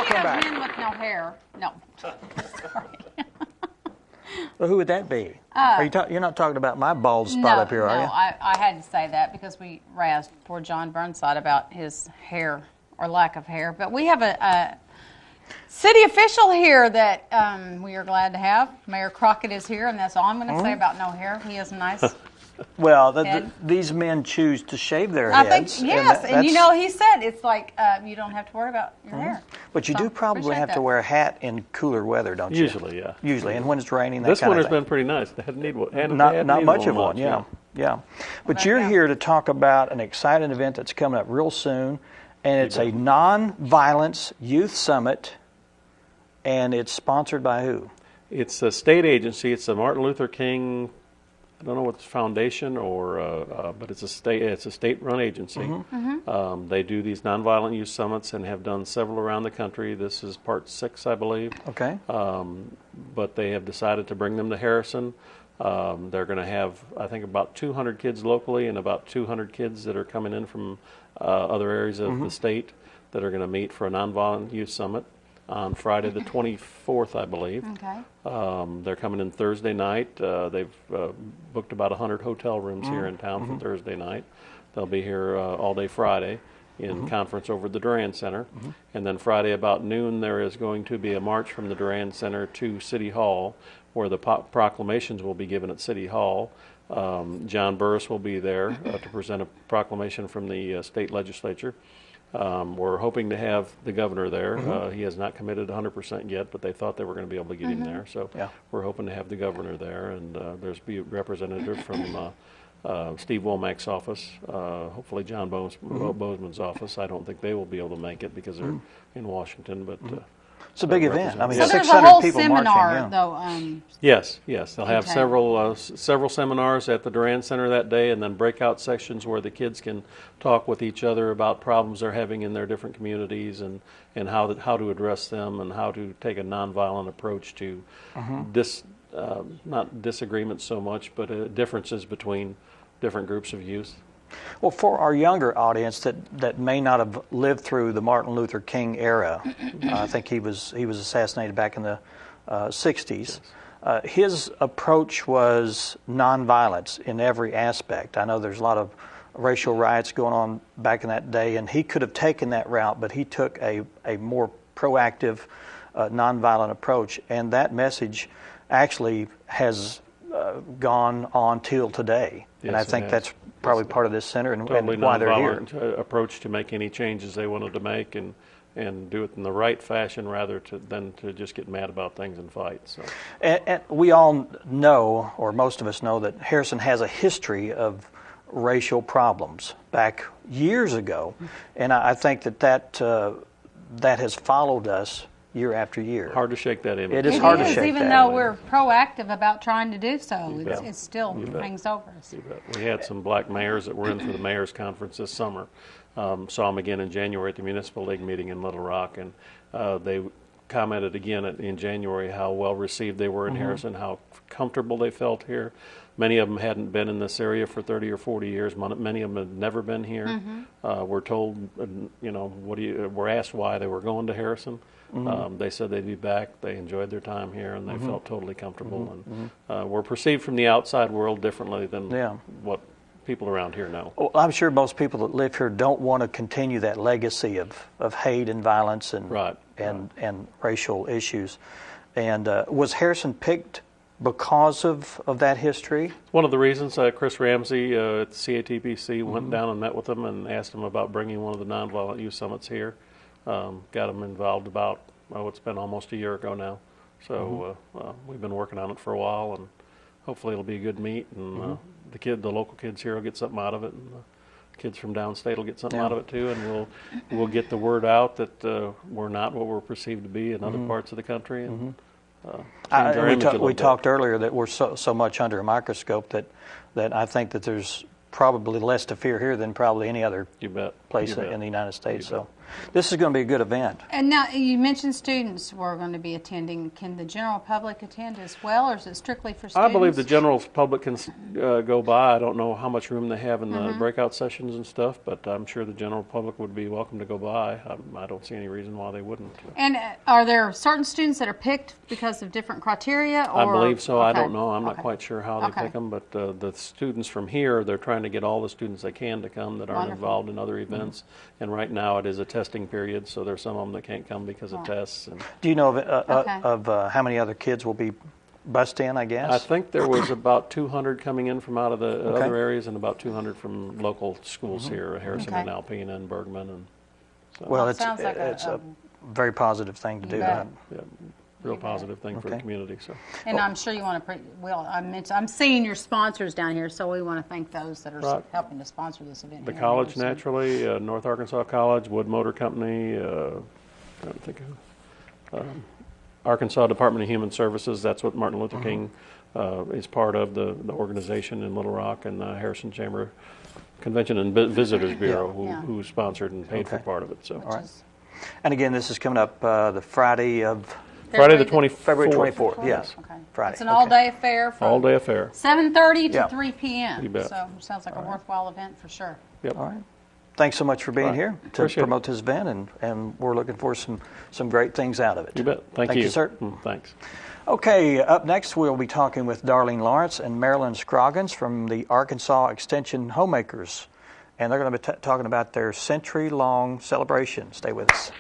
Welcome back. Men with no hair. No. Sorry. Well, who would that be? You're not talking about my bald spot No, up here, are you? I had to say that because we razzed poor John Burnside about his hair or lack of hair. But we have a city official here that we are glad to have. Mayor Crockett is here, and that's all I'm going to say about no hair. He is nice. Well, these men choose to shave their heads. I think, yes, and you know, he said it's like you don't have to worry about your hair. But you do probably have to wear a hat in cooler weather, don't you? Usually, yeah. Usually, and when it's raining, this winter's been pretty nice. They hadn't need one. Not much of one, yeah. But you're here to talk about an exciting event that's coming up real soon, and it's a Nonviolence Youth Summit, and it's sponsored by who? It's a state agency. It's the Martin Luther King. I don't know what it's foundation or, but it's a state-run agency. They do these nonviolent youth summits and have done several around the country. This is part 6, I believe. Okay. But they have decided to bring them to Harrison. They're going to have, I think, about 200 kids locally and about 200 kids that are coming in from other areas of the state that are going to meet for a nonviolent youth summit on Friday the 24th, I believe. Okay. They're coming in Thursday night. They've booked about 100 hotel rooms here in town for Thursday night. They'll be here all day Friday in conference over at the Durand Center. And then Friday about noon there is going to be a march from the Durand Center to City Hall where the proclamations will be given at City Hall. John Burris will be there to present a proclamation from the state legislature. We're hoping to have the governor there. He has not committed 100% yet, but they thought they were going to be able to get him there. So we're hoping to have the governor there, and there's a representative from Steve Womack's office, hopefully John Bozeman's office. I don't think they will be able to make it because they're in Washington, but it's a big event. I mean, so there's 600 a whole people seminar, marching, though. Yes. They'll have several seminars at the Durand Center that day, and then breakout sections where the kids can talk with each other about problems they're having in their different communities and how to address them and how to take a nonviolent approach to not disagreements so much, but differences between different groups of youth. Well, for our younger audience that may not have lived through the Martin Luther King era, I think he was assassinated back in the 60s. His approach was nonviolence in every aspect. I know there's a lot of racial riots going on back in that day, and he could have taken that route, but he took a more proactive, nonviolent approach, and that message actually has gone on till today. Yes, and I think that's probably part of this center and totally why they're here. Nonviolent approach to make any changes they wanted to make and do it in the right fashion rather than to just get mad about things and fight. So. And we all know, or most of us know, that Harrison has a history of racial problems back years ago, and I think that has followed us year after year. Hard to shake that image. It is hard to shake that. Even though we're proactive about trying to do so, it still hangs over us. We had some black mayors that were in for the mayor's conference this summer. Saw them again in January at the Municipal League meeting in Little Rock, and they commented again in January how well received they were in Harrison, how comfortable they felt here. Many of them hadn't been in this area for 30 or 40 years. Many of them had never been here. We're told, we're asked why they were going to Harrison. They said they'd be back. They enjoyed their time here, and they felt totally comfortable. And we're perceived from the outside world differently than what people around here know. Well, I'm sure most people that live here don't want to continue that legacy of hate and violence and racial issues. And was Harrison picked because of that history? One of the reasons Chris Ramsey at the CATPC went down and met with them and asked them about bringing one of the nonviolent youth summits here. Got them involved about, it's been almost a year ago now. So we've been working on it for a while, and hopefully it'll be a good meet. And the local kids here will get something out of it, and the kids from downstate will get something out of it too. And we'll get the word out that we're not what we're perceived to be in other parts of the country. And we talked earlier that we're so much under a microscope that I think that there's probably less to fear here than probably any other place in the United States. So this is going to be a good event. And now you mentioned students were going to be attending. Can the general public attend as well, or is it strictly for students? I believe the general public can go by. I don't know how much room they have in the breakout sessions and stuff, but I'm sure the general public would be welcome to go by. I don't see any reason why they wouldn't. And are there certain students that are picked because of different criteria? Or? I believe so. Okay. I don't know. I'm not quite sure how they pick them, but the students from here, they're trying to get all the students they can to come that aren't involved in other events. And right now it is a testing period, so there's some of them that can't come because of tests. And Do you know of how many other kids will be bussed in, I guess? I think there was about 200 coming in from out of the other areas and about 200 from local schools here, Harrison and Alpena and Bergman. And so. Well, it sounds like it's a very positive thing to do. Yeah, real positive thing for the community. So. And I'm sure you want to. I'm seeing your sponsors down here, so we want to thank those that are helping to sponsor this event. The college, naturally, North Arkansas College, Wood Motor Company. Trying to think of Arkansas Department of Human Services. That's what Martin Luther King is part of, the organization in Little Rock, and the Harrison Chamber Convention and Visitors Bureau, who sponsored and paid for part of it. So. All right. And again, this is coming up the Friday of. Friday the 24th. February 24th, yes. Okay. Friday. It's an all-day affair from 7:30 to 3 p.m. You bet. So it sounds like a worthwhile event for sure. Yep. All right. Thanks so much for being here to Appreciate promote this event, and we're looking for some great things out of it. You bet. Thank you, sir. Thanks. Okay, up next we'll be talking with Darlene Lawrence and Marilyn Scroggins from the Arkansas Extension Homemakers, and they're going to be talking about their century-long celebration. Stay with us.